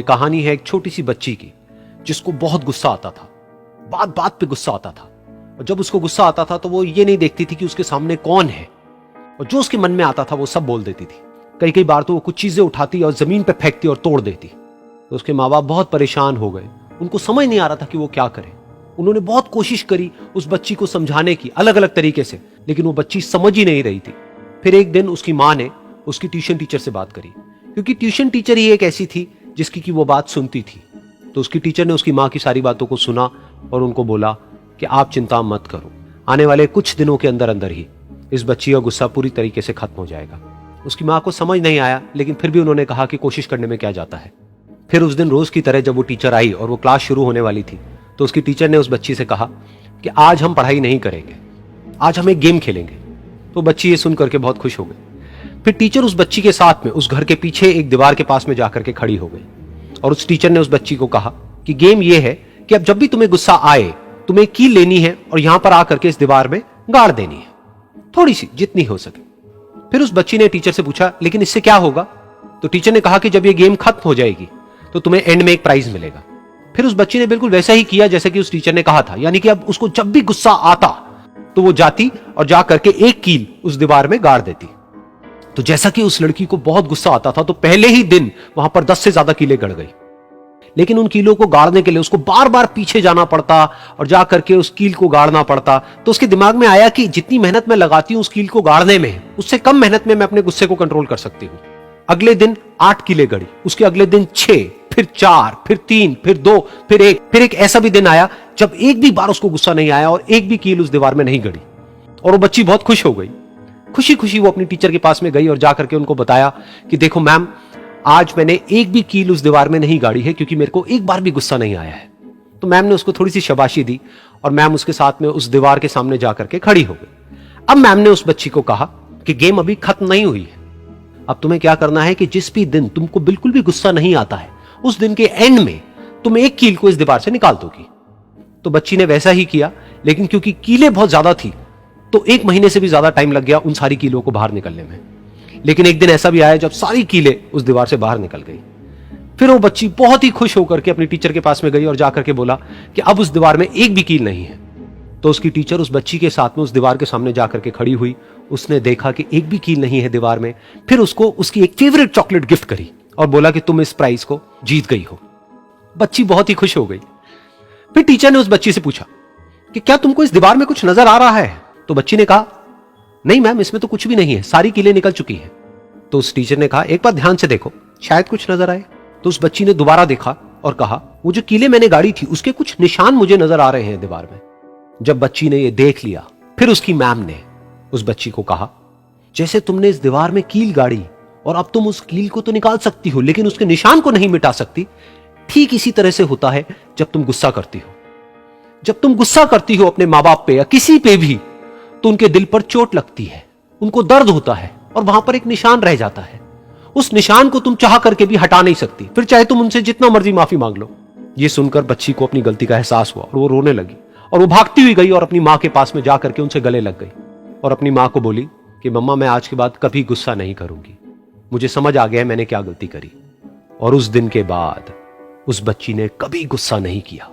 कहानी है एक छोटी सी बच्ची की जिसको बहुत गुस्सा आता था, बात बात पे गुस्सा आता था। और जब उसको गुस्सा आता था तो वो ये नहीं देखती थी कि उसके सामने कौन है, और जो उसके मन में आता था वो सब बोल देती थी। कई कई बार तो वो कुछ चीजें उठाती और जमीन पे फेंकती और तोड़ देती। तो उसके माँ बाप बहुत परेशान हो गए, उनको समझ नहीं आ रहा था कि वो क्या करे। उन्होंने बहुत कोशिश करी उस बच्ची को समझाने की अलग अलग तरीके से, लेकिन वो बच्ची समझ ही नहीं रही थी। फिर एक दिन उसकी माँ ने उसकी ट्यूशन टीचर से बात करी, क्योंकि ट्यूशन टीचर ही एक ऐसी थी जिसकी कि वो बात सुनती थी। तो उसकी टीचर ने उसकी माँ की सारी बातों को सुना और उनको बोला कि आप चिंता मत करो, आने वाले कुछ दिनों के अंदर अंदर ही इस बच्ची का गुस्सा पूरी तरीके से खत्म हो जाएगा। उसकी माँ को समझ नहीं आया, लेकिन फिर भी उन्होंने कहा कि कोशिश करने में क्या जाता है। फिर उस दिन रोज की तरह जब वो टीचर आई और वो क्लास शुरू होने वाली थी, तो उसकी टीचर ने उस बच्ची से कहा कि आज हम पढ़ाई नहीं करेंगे, आज हम एक गेम खेलेंगे। तो बच्ची ये सुन करके बहुत खुश हो गई। फिर टीचर उस बच्ची के साथ में उस घर के पीछे एक दीवार के पास में जाकर के खड़ी हो गई, और उस टीचर ने उस बच्ची को कहा कि गेम ये है कि अब जब भी तुम्हें गुस्सा आए, तुम्हें कील लेनी है और यहां पर आकर के इस दीवार में गाड़ देनी है, थोड़ी सी, जितनी हो सके। फिर उस बच्ची ने टीचर से पूछा, लेकिन इससे क्या होगा? तो टीचर ने कहा कि जब ये गेम खत्म हो जाएगी तो तुम्हें एंड में एक प्राइज मिलेगा। फिर उस बच्ची ने बिल्कुल वैसा ही किया जैसे कि उस टीचर ने कहा था, यानी कि अब उसको जब भी गुस्सा आता तो वो जाती और जा करके एक कील उस दीवार में गाड़ देती। तो जैसा कि उस लड़की को बहुत गुस्सा आता था, तो पहले ही दिन वहां पर 10 से ज्यादा कीलें गड़ गई। लेकिन उन कीलों को गाड़ने के लिए उसको बार बार पीछे जाना पड़ता और जा करके उस कील को गाड़ना पड़ता। तो उसके दिमाग में आया कि जितनी मेहनत मैं लगाती हूं उस कील को गाड़ने में, उससे कम मेहनत में मैं अपने गुस्से को कंट्रोल कर सकती हूं। अगले दिन 8 कीलें गड़ी, उसके अगले दिन 6, फिर 4, फिर 3, फिर 2, फिर 1। फिर एक ऐसा भी दिन आया जब एक भी बार उसको गुस्सा नहीं आया और एक भी कील उस दीवार में नहीं गड़ी, और वो बच्ची बहुत खुश हो गई। खुशी खुशी वो अपनी टीचर के पास में गई और जाकर के उनको बताया कि देखो मैम, आज मैंने एक भी कील उस दीवार में नहीं गाड़ी है, क्योंकि मेरे को एक बार भी गुस्सा नहीं आया है। तो मैम ने उसको थोड़ी सी शाबाशी दी और मैम उसके साथ में उस दीवार के सामने जाकर के खड़ी हो गई। अब मैम ने उस बच्ची को कहा कि गेम अभी खत्म नहीं हुई है, अब तुम्हें क्या करना है कि जिस भी दिन तुमको बिल्कुल भी गुस्सा नहीं आता है, उस दिन के एंड में तुम एक कील को इस दीवार से निकाल दोगी। तो बच्ची ने वैसा ही किया, लेकिन क्योंकि कीलें बहुत ज्यादा थी तो 1 महीने से भी ज्यादा टाइम लग गया उन सारी कीलों को बाहर निकलने में। लेकिन एक दिन ऐसा भी आया जब सारी कीलें उस दीवार से बाहर निकल गई। फिर वो बच्ची बहुत ही खुश होकर के अपनी टीचर के पास में गई और जाकर के बोला कि अब उस दीवार में एक भी कील नहीं है। तो उसकी टीचर उस बच्ची के साथ में उस दीवार के सामने जाकर के खड़ी हुई। उसने देखा कि एक भी कील नहीं है दीवार में। फिर उसको उसकी एक फेवरेट चॉकलेट गिफ्ट करी और बोला कि तुम इस प्राइज को जीत गई हो। बच्ची बहुत ही खुश हो गई। फिर टीचर ने उस बच्ची से पूछा कि क्या तुमको इस दीवार में कुछ नजर आ रहा है? तो बच्ची ने कहा, नहीं मैम, इसमें तो कुछ भी नहीं है, सारी कीलें निकल चुकी हैं। तो उस टीचर ने कहा, एक बार ध्यान से देखो, शायद कुछ नजर आए। तो उस बच्ची ने दोबारा देखा और कहा, वो जो कीलें मैंने गाड़ी थी उसके कुछ निशान मुझे नजर आ रहे हैं दीवार में। जब बच्ची ने ये देख लिया, फिर उसकी मैम ने उस बच्ची को कहा, जैसे तुमने इस दीवार में कील गाड़ी और अब तुम उस कील को तो निकाल सकती हो लेकिन उसके निशान को नहीं मिटा सकती, ठीक इसी तरह से होता है जब तुम गुस्सा करती हो। जब तुम गुस्सा करती हो अपने माँ बाप पे या किसी पे भी, तो उनके दिल पर चोट लगती है, उनको दर्द होता है और वहां पर एक निशान रह जाता है। उस निशान को तुम चाह करके भी हटा नहीं सकती, फिर चाहे तुम उनसे जितना मर्जी माफी मांग लो। ये सुनकर बच्ची को अपनी गलती का एहसास हुआ और वो रोने लगी और वो भागती हुई गई और अपनी माँ के पास में जाकर के उनसे गले लग गई और अपनी माँ को बोली कि मम्मा, मैं आज के बाद कभी गुस्सा नहीं करूंगी, मुझे समझ आ गया है मैंने क्या गलती करी। और उस दिन के बाद उस बच्ची ने कभी गुस्सा नहीं किया।